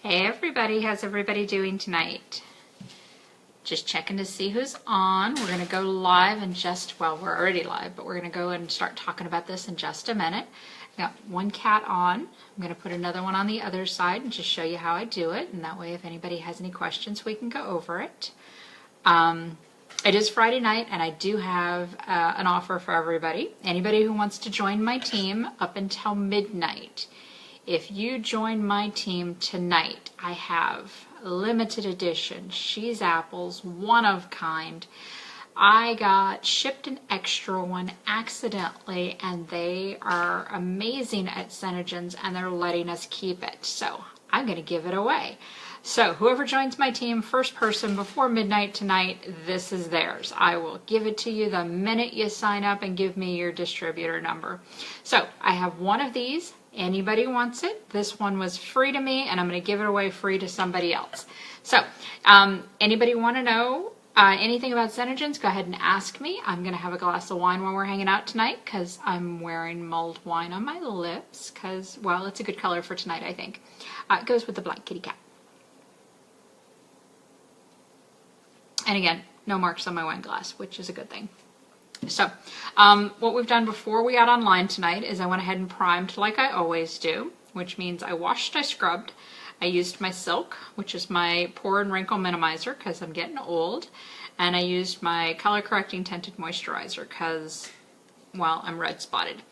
Hey everybody, how's everybody doing tonight? Just checking to see who's on. We're going to go live in well, we're already live, but we're going to go and start talking about this in just a minute. I got one cat on. I'm going to put another one on the other side and just show you how I do it. And that way, if anybody has any questions, we can go over it. It is Friday night, and I do have an offer for everybody. Anybody who wants to join my team up until midnight. If you join my team tonight, I have limited edition She's Apples, one of kind. I got shipped an extra one accidentally, and they are amazing at Synergens, and they're letting us keep it. So I'm going to give it away. So whoever joins my team, first person before midnight tonight, this is theirs. I will give it to you the minute you sign up and give me your distributor number. So I have one of these. Anybody wants it? This one was free to me, and I'm going to give it away free to somebody else. So anybody want to know anything about Synergens, go ahead and ask me. I'm going to have a glass of wine while we're hanging out tonight because I'm wearing mulled wine on my lips because, well, it's a good color for tonight, I think. It goes with the black kitty cat. And again, no marks on my wine glass, which is a good thing. So what we've done before we got online tonight is I went ahead and primed like I always do, which means I washed, I scrubbed. I used my Silk, which is my pore and wrinkle minimizer because I'm getting old. And I used my color correcting tinted moisturizer because, well, I'm red spotted.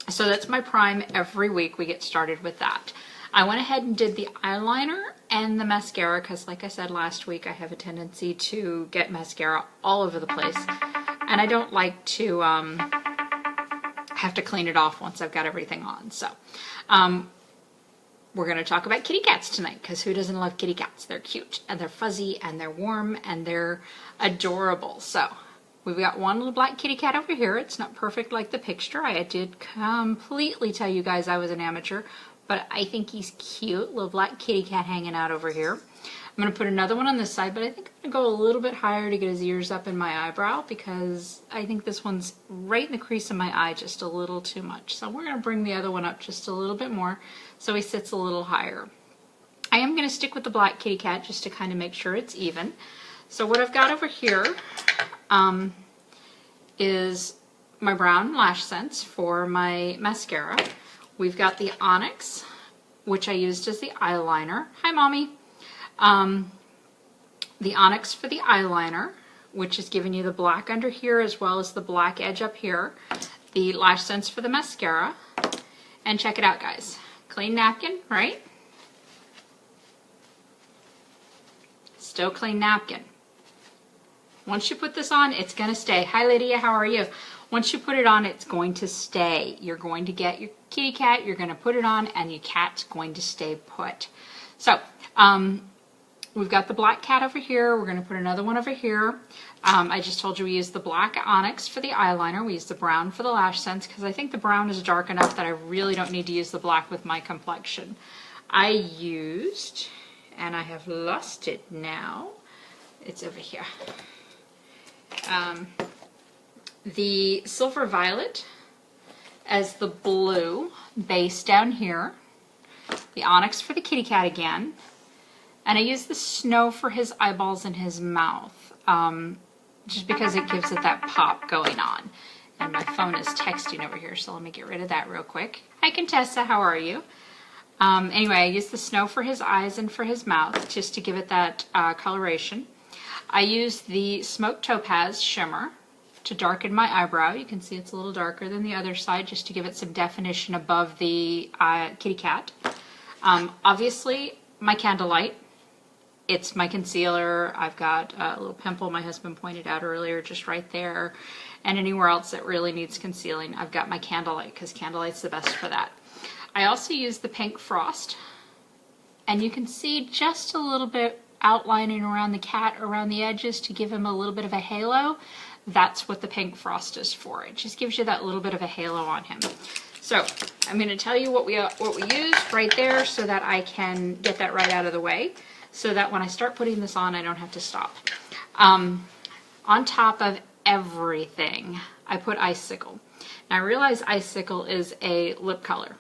So that's my prime every week. We get started with that. I went ahead and did the eyeliner and the mascara because, like I said last week, I have a tendency to get mascara all over the place. And I don't like to have to clean it off once I've got everything on. So we're going to talk about kitty cats tonight because who doesn't love kitty cats? They're cute and they're fuzzy and they're warm and they're adorable. So we've got one little black kitty cat over here. It's not perfect like the picture. I did completely tell you guys I was an amateur, but I think he's cute. Little black kitty cat hanging out over here. I'm going to put another one on this side, but I think I'm going to go a little bit higher to get his ears up in my eyebrow because I think this one's right in the crease of my eye just a little too much. So we're going to bring the other one up just a little bit more so he sits a little higher. I am going to stick with the black kitty cat just to kind of make sure it's even. So what I've got over here is my brown ShadowSense for my mascara. We've got the Onyx, which I used as the eyeliner. Hi, Mommy. The Onyx for the eyeliner, which is giving you the black under here as well as the black edge up here. The ShadowSense for the mascara. And check it out, guys. Clean napkin, right? Still clean napkin. Once you put this on, it's going to stay. Hi, Lydia, how are you? Once you put it on, it's going to stay. You're going to get your kitty cat, you're going to put it on, and your cat's going to stay put. So, we've got the black cat over here. We're going to put another one over here. I just told you we used the black Onyx for the eyeliner. We used the brown for the ShadowSense because I think the brown is dark enough that I really don't need to use the black with my complexion. I used, and I have lost it now, it's over here, the Silver Violet as the blue base down here. The Onyx for the kitty cat again. And I use the Snow for his eyeballs and his mouth, just because it gives it that pop going on. And my phone is texting over here, so let me get rid of that real quick. Hi, Contessa, how are you? Anyway, I use the Snow for his eyes and for his mouth, just to give it that coloration. I use the Smoked Topaz Shimmer to darken my eyebrow. You can see it's a little darker than the other side, just to give it some definition above the kitty cat. Obviously, my Candlelight. It's my concealer. I've got a little pimple my husband pointed out earlier just right there. And anywhere else that really needs concealing, I've got my Candlelight because Candlelight's the best for that. I also use the Pink Frost. And you can see just a little bit outlining around the cat, around the edges to give him a little bit of a halo. That's what the Pink Frost is for. It just gives you that little bit of a halo on him. So I'm going to tell you what we used right there so that I can get that right out of the way, so that when I start putting this on, I don't have to stop. On top of everything, I put Icicle. Now I realize Icicle is a lip color,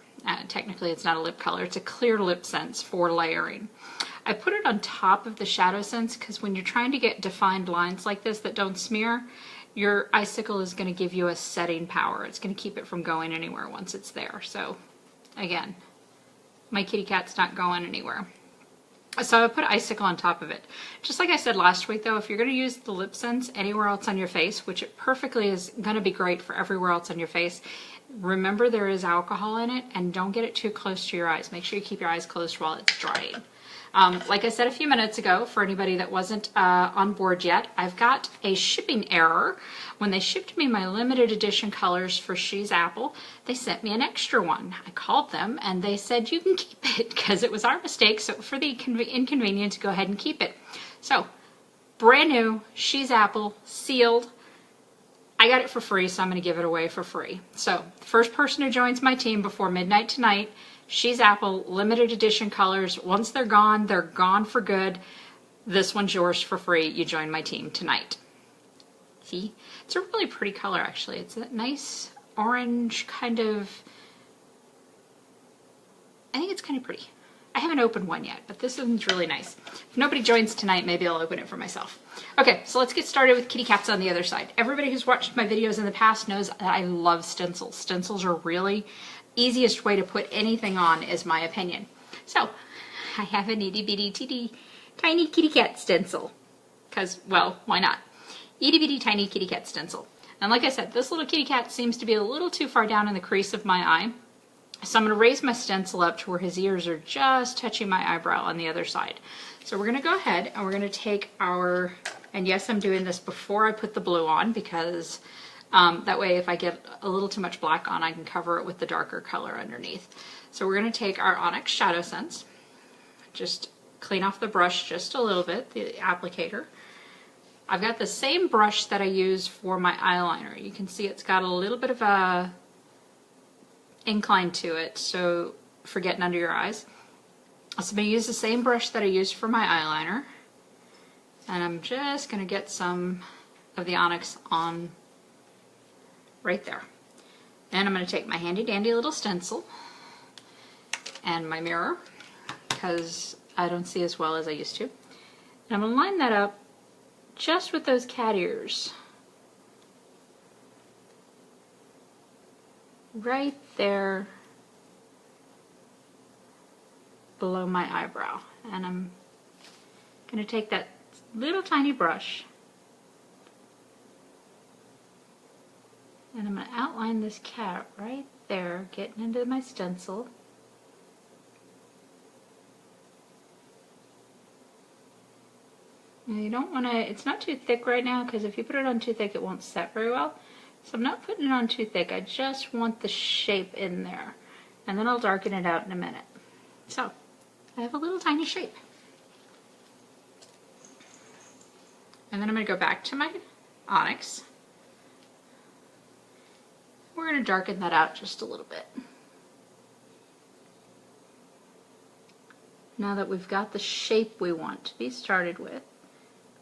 Technically, it's not a lip color. It's a clear lip sense for layering. I put it on top of the ShadowSense because when you're trying to get defined lines like this that don't smear, your icicle is going to give you a setting power. It's going to keep it from going anywhere once it's there. So again, my kitty cat's not going anywhere. So I put icicle on top of it. Just like I said last week though, if you're going to use the lip sense anywhere else on your face, which it perfectly is going to be great for everywhere else on your face, remember there is alcohol in it and don't get it too close to your eyes. Make sure you keep your eyes closed while it's drying. Like I said a few minutes ago, for anybody that wasn't on board yet, I've got a shipping error. When they shipped me my limited edition colors for She's Apple, they sent me an extra one. I called them and they said you can keep it because it was our mistake, so for the inconvenience, go ahead and keep it. So, brand new, She's Apple, sealed. I got it for free, so I'm going to give it away for free. So, the first person who joins my team before midnight tonight, She's Apple, limited edition colors. Once they're gone for good. This one's yours for free. You join my team tonight. See? It's a really pretty color, actually. It's a nice orange kind of... I think it's kind of pretty. I haven't opened one yet, but this one's really nice. If nobody joins tonight, maybe I'll open it for myself. Okay, so let's get started with kitty cats on the other side. Everybody who's watched my videos in the past knows that I love stencils. Stencils are really... easiest way to put anything on, is my opinion. So, I have an itty bitty tiny kitty cat stencil. Because, well, why not? Itty bitty tiny kitty cat stencil. And like I said, this little kitty cat seems to be a little too far down in the crease of my eye. So I'm going to raise my stencil up to where his ears are just touching my eyebrow on the other side. So we're going to go ahead and we're going to take our, and yes, I'm doing this before I put the blue on because that way if I get a little too much black on, I can cover it with the darker color underneath. So we're going to take our Onyx ShadowSense, just clean off the brush just a little bit, the applicator. I've got the same brush that I use for my eyeliner. You can see it's got a little bit of a incline to it, so for getting under your eyes. So I'm going to use the same brush that I used for my eyeliner, and I'm just going to get some of the Onyx on right there. Then I'm going to take my handy dandy little stencil and my mirror, because I don't see as well as I used to. And I'm going to line that up just with those cat ears. Right there below my eyebrow. And I'm going to take that little tiny brush and I'm going to outline this cat right there, getting into my stencil. Now you don't want to, it's not too thick right now, because if you put it on too thick it won't set very well. So I'm not putting it on too thick, I just want the shape in there. And then I'll darken it out in a minute. So, I have a little tiny shape. And then I'm going to go back to my Onyx. We're going to darken that out just a little bit. Now that we've got the shape we want to be started with,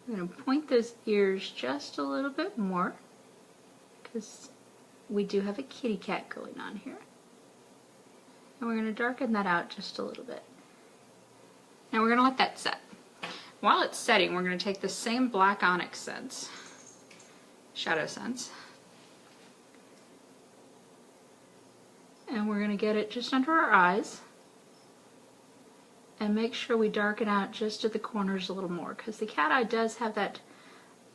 I'm going to point those ears just a little bit more, because we do have a kitty cat going on here. And we're going to darken that out just a little bit. Now we're going to let that set. While it's setting, we're going to take the same black Onyx sense, ShadowSense, and we're going to get it just under our eyes and make sure we darken out just at the corners a little more, because the cat eye does have that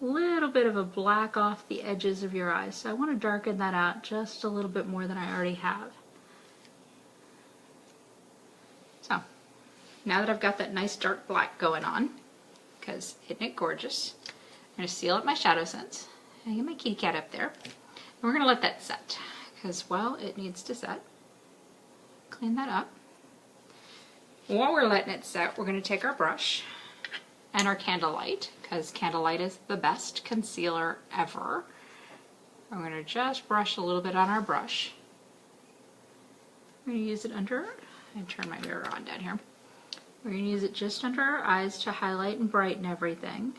little bit of a black off the edges of your eyes, so I want to darken that out just a little bit more than I already have. So now that I've got that nice dark black going on, because isn't it gorgeous, I'm going to seal up my ShadowSense and get my kitty cat up there, and we're going to let that set, because, well, it needs to set. Clean that up. While we're letting it set, we're going to take our brush and our Candlelight, because Candlelight is the best concealer ever. I'm going to just brush a little bit on our brush. I'm going to use it under, and turn my mirror on down here. We're going to use it just under our eyes to highlight and brighten everything.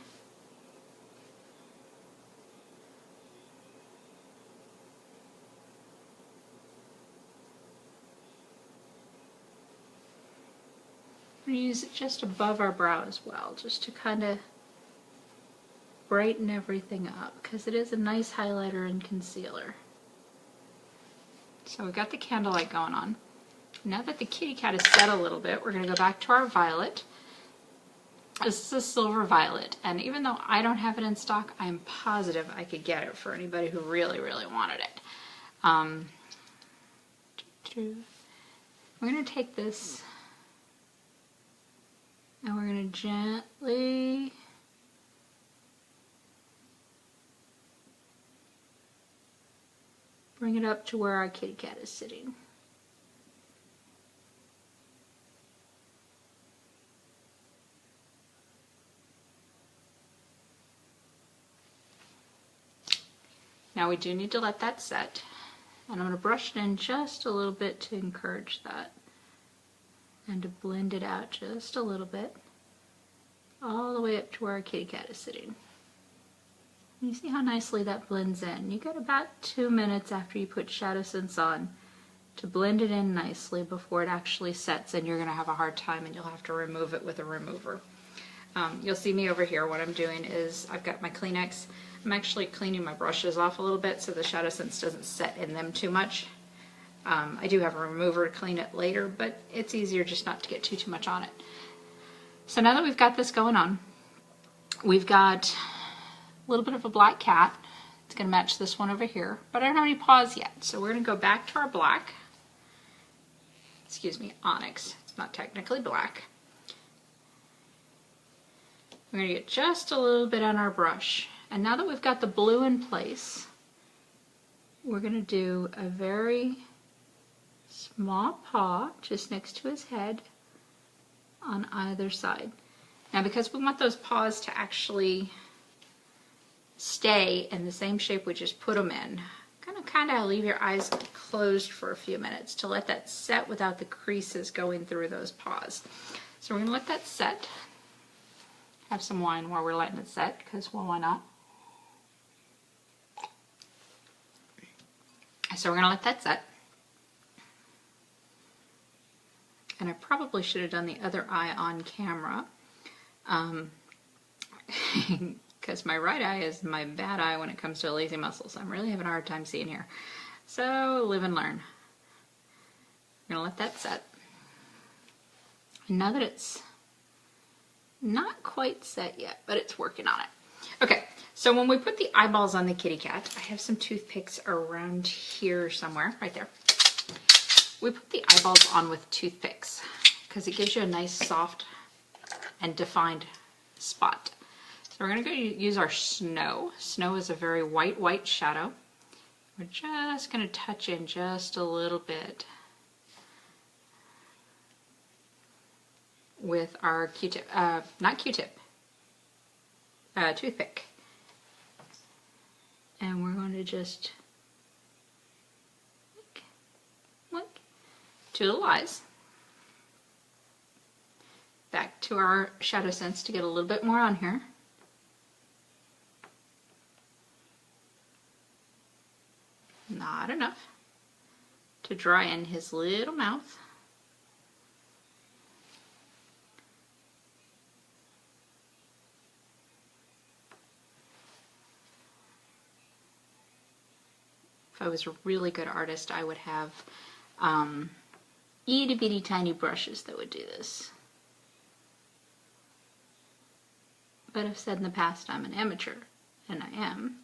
I'm going to use it just above our brow as well, just to kind of brighten everything up, because it is a nice highlighter and concealer. So we got the candlelight going on. Now that the kitty cat is set a little bit, we're going to go back to our violet. This is a silver violet, and even though I don't have it in stock, I'm positive I could get it for anybody who really, really wanted it. We're going to take this and we're going to gently bring it up to where our kitty cat is sitting. Now we do need to let that set, and I'm going to brush it in just a little bit to encourage that and to blend it out just a little bit all the way up to where our kitty cat is sitting. You see how nicely that blends in. You got about 2 minutes after you put ShadowSense on to blend it in nicely before it actually sets, and you're going to have a hard time and you'll have to remove it with a remover. You'll see me over here. What I'm doing is I've got my Kleenex. I'm actually cleaning my brushes off a little bit so the ShadowSense doesn't set in them too much. I do have a remover to clean it later, but it's easier just not to get too much on it. So now that we've got this going on, we've got a little bit of a black cat. It's going to match this one over here, but I don't have any paws yet. So we're going to go back to our black. Excuse me, onyx. It's not technically black. We're going to get just a little bit on our brush. And now that we've got the blue in place, we're going to do a very small paw just next to his head on either side. Now because we want those paws to actually stay in the same shape we just put them in, kind of leave your eyes closed for a few minutes to let that set without the creases going through those paws. So we're going to let that set. Have some wine while we're letting it set, because, well, why not? So we're going to let that set. And I probably should have done the other eye on camera, because my right eye is my bad eye when it comes to lazy muscles. I'm really having a hard time seeing here. So live and learn. I'm going to let that set. And now that it's not quite set yet, but it's working on it. Okay, so when we put the eyeballs on the kitty cat, I have some toothpicks around here somewhere, right there. We put the eyeballs on with toothpicks because it gives you a nice soft and defined spot. So we're going to go use our snow. Snow is a very white shadow. We're just going to touch in just a little bit with our Q-tip, not Q-tip, toothpick. And we're going to just look, 2 little eyes. Back to our ShadowSense to get a little bit more on here. Not enough to dry in his little mouth. If I was a really good artist, I would have itty bitty tiny brushes that would do this. But I've said in the past I'm an amateur, and I am.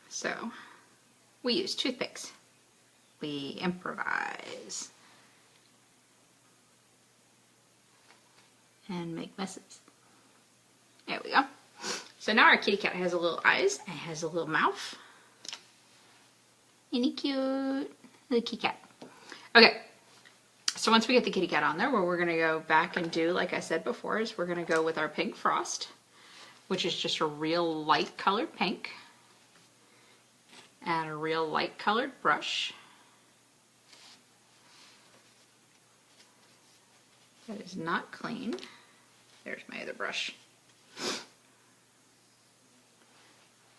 So we use toothpicks. We improvise and make messes. There we go. So now our kitty cat has a little eyes and has a little mouth. Isn't he cute? The kitty cat. Okay, so once we get the kitty cat on there, what we're going to go back and do, like I said before, is we're going to go with our pink frost, which is just a real light colored pink, and a real light colored brush. That is not clean. There's my other brush.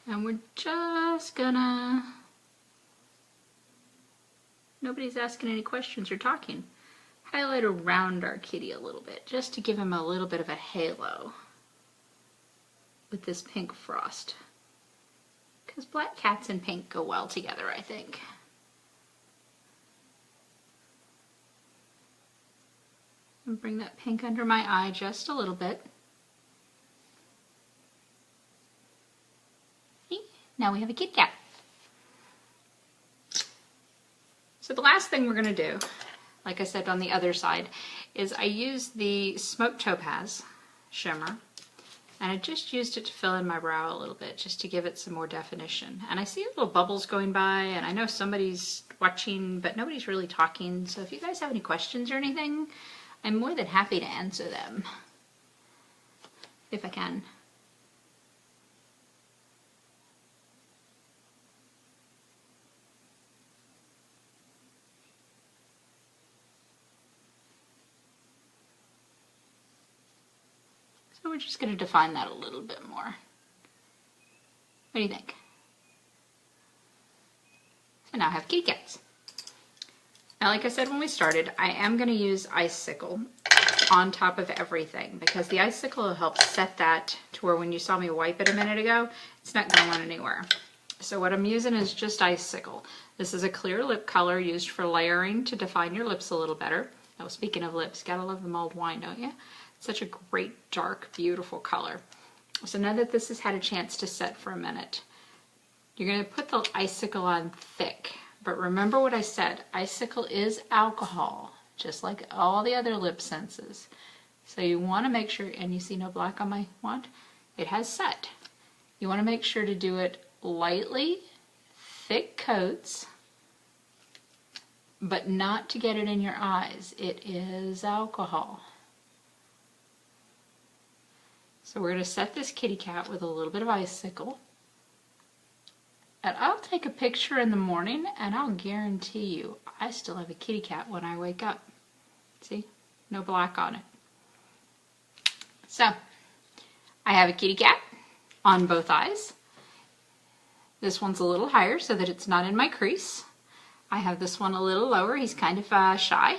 And we're just gonna Nobody's asking any questions or talking. Highlight around our kitty a little bit, just to give him a little bit of a halo with this pink frost. Because black cats and pink go well together, I think. And bring that pink under my eye just a little bit. See? Now we have a kitty cat. So the last thing we're going to do, like I said on the other side, is I use the Smoked Topaz shimmer, and I just used it to fill in my brow a little bit, just to give it some more definition. And I see little bubbles going by, and I know somebody's watching, but nobody's really talking. So if you guys have any questions or anything, I'm more than happy to answer them, if I can. So we're just going to define that a little bit more. What do you think? So now I have kitty cats. Now, like I said when we started, I am going to use icicle on top of everything because the icicle will help set that to where when you saw me wipe it a minute ago, it's not going anywhere. So what I'm using is just icicle. This is a clear lip color used for layering to define your lips a little better. Oh, speaking of lips, gotta love the mulled wine, don't you? Such a great, dark, beautiful color. So now that this has had a chance to set for a minute, you're going to put the icicle on thick. But remember what I said, icicle is alcohol, just like all the other lip senses. So you want to make sure, and you see no black on my wand? It has set. You want to make sure to do it lightly, thick coats, but not to get it in your eyes. It is alcohol. So we're going to set this kitty cat with a little bit of icicle. And I'll take a picture in the morning and I'll guarantee you I still have a kitty cat when I wake up. See? No black on it. So, I have a kitty cat on both eyes. This one's a little higher so that it's not in my crease. I have this one a little lower. He's kind of shy.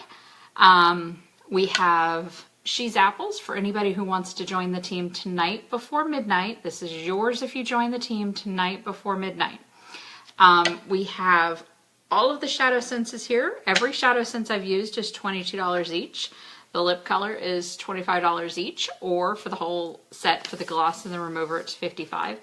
We have She's Apples for anybody who wants to join the team tonight before midnight. This is yours if you join the team tonight before midnight. We have all of the ShadowSenses here. Every ShadowSense I've used is $22 each. The lip color is $25 each, or for the whole set for the gloss and the remover, it's $55.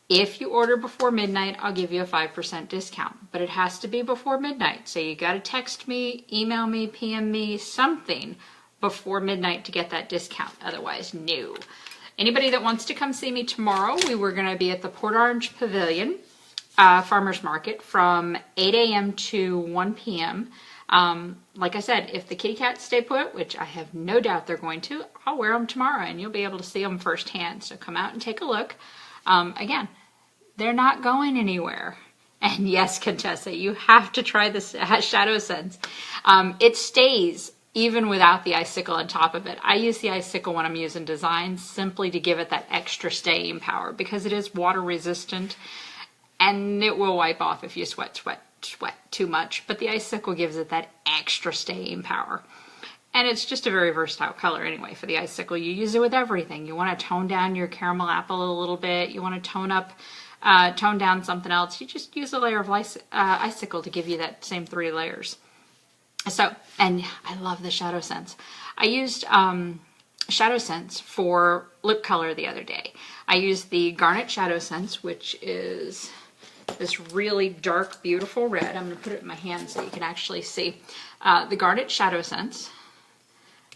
If you order before midnight, I'll give you a 5% discount, but it has to be before midnight. So you got to text me, email me, PM me, something before midnight to get that discount. Otherwise, no. Anybody that wants to come see me tomorrow, we were going to be at the Port Orange Pavilion Farmers Market from 8 a.m. to 1 p.m. Like I said, if the kitty cats stay put, which I have no doubt they're going to, I'll wear them tomorrow and you'll be able to see them firsthand. So come out and take a look. Again, they're not going anywhere. And yes, Contessa, you have to try this ShadowSense. It stays even without the icicle on top of it. I use the icicle when I'm using designs simply to give it that extra staying power because it is water resistant and it will wipe off if you sweat too much. But the icicle gives it that extra staying power. And it's just a very versatile color anyway for the icicle. You use it with everything. You want to tone down your caramel apple a little bit. You want to tone down something else. You just use a layer of icicle to give you that same 3 layers. So, and I love the ShadowSense. I used ShadowSense for lip color the other day. I used the Garnet ShadowSense, which is this really dark, beautiful red. I'm going to put it in my hand so you can actually see. The Garnet ShadowSense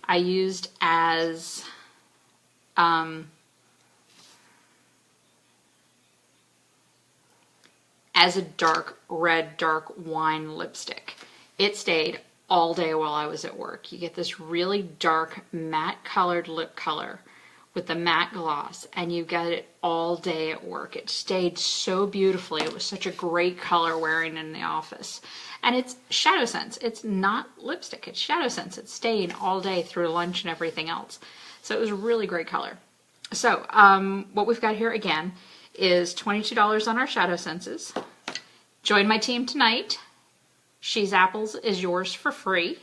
I used as a dark red, dark wine lipstick. It stayed all day while I was at work. You get this really dark matte colored lip color with the matte gloss, and you get it all day at work. It stayed so beautifully. It was such a great color wearing in the office. And it's ShadowSense. It's not lipstick. It's ShadowSense. It's staying all day through lunch and everything else. So it was a really great color. So what we've got here again is $22 on our ShadowSenses. Join my team tonight She's Apples is yours for free.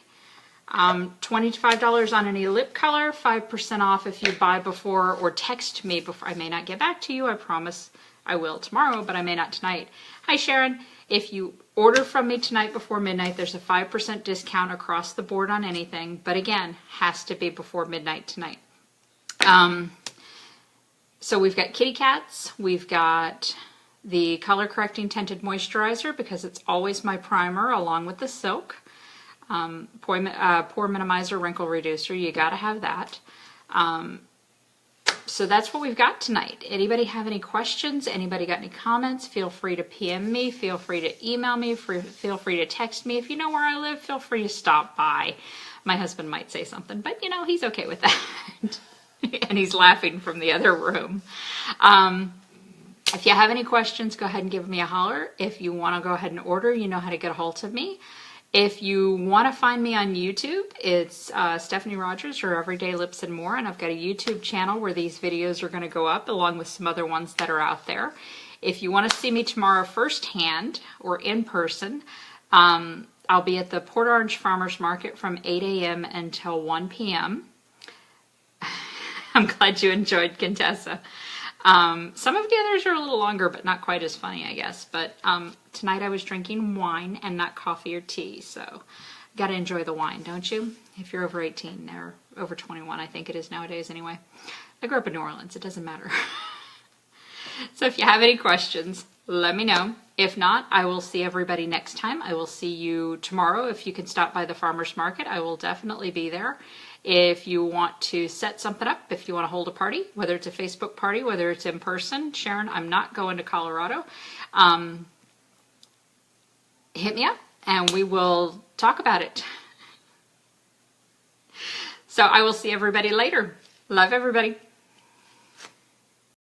$25 on any lip color, 5% off if you buy before or text me before. I may not get back to you. I promise I will tomorrow, but I may not tonight. Hi, Sharon. If you order from me tonight before midnight, there's a 5% discount across the board on anything, but again, has to be before midnight tonight. So we've got kitty cats. We've got the color correcting tinted moisturizer because it's always my primer along with the silk. Pore minimizer, wrinkle reducer. You got to have that. So that's what we've got tonight. Anybody have any questions? Anybody got any comments? Feel free to PM me. Feel free to email me. Feel free to text me. If you know where I live, feel free to stop by. My husband might say something, but you know, he's okay with that. And he's laughing from the other room. If you have any questions, go ahead and give me a holler. If you want to go ahead and order, you know how to get a hold of me. If you want to find me on YouTube, it's Stephanie Rogers or Everyday Lips and More, and I've got a YouTube channel where these videos are going to go up along with some other ones that are out there. If you want to see me tomorrow firsthand or in person, I'll be at the Port Orange Farmers Market from 8 a.m. until 1 p.m. I'm glad you enjoyed Contessa. Some of the others are a little longer, but not quite as funny, I guess. But tonight I was drinking wine and not coffee or tea, so got to enjoy the wine, don't you? If you're over 18 or over 21, I think it is nowadays anyway. I grew up in New Orleans. It doesn't matter. So if you have any questions, let me know. If not, I will see everybody next time. I will see you tomorrow. If you can stop by the farmer's market, I will definitely be there. If you want to set something up, if you want to hold a party, whether it's a Facebook party, whether it's in person, Sharon, I'm not going to Colorado. Hit me up and we will talk about it. So I will see everybody later. Love everybody.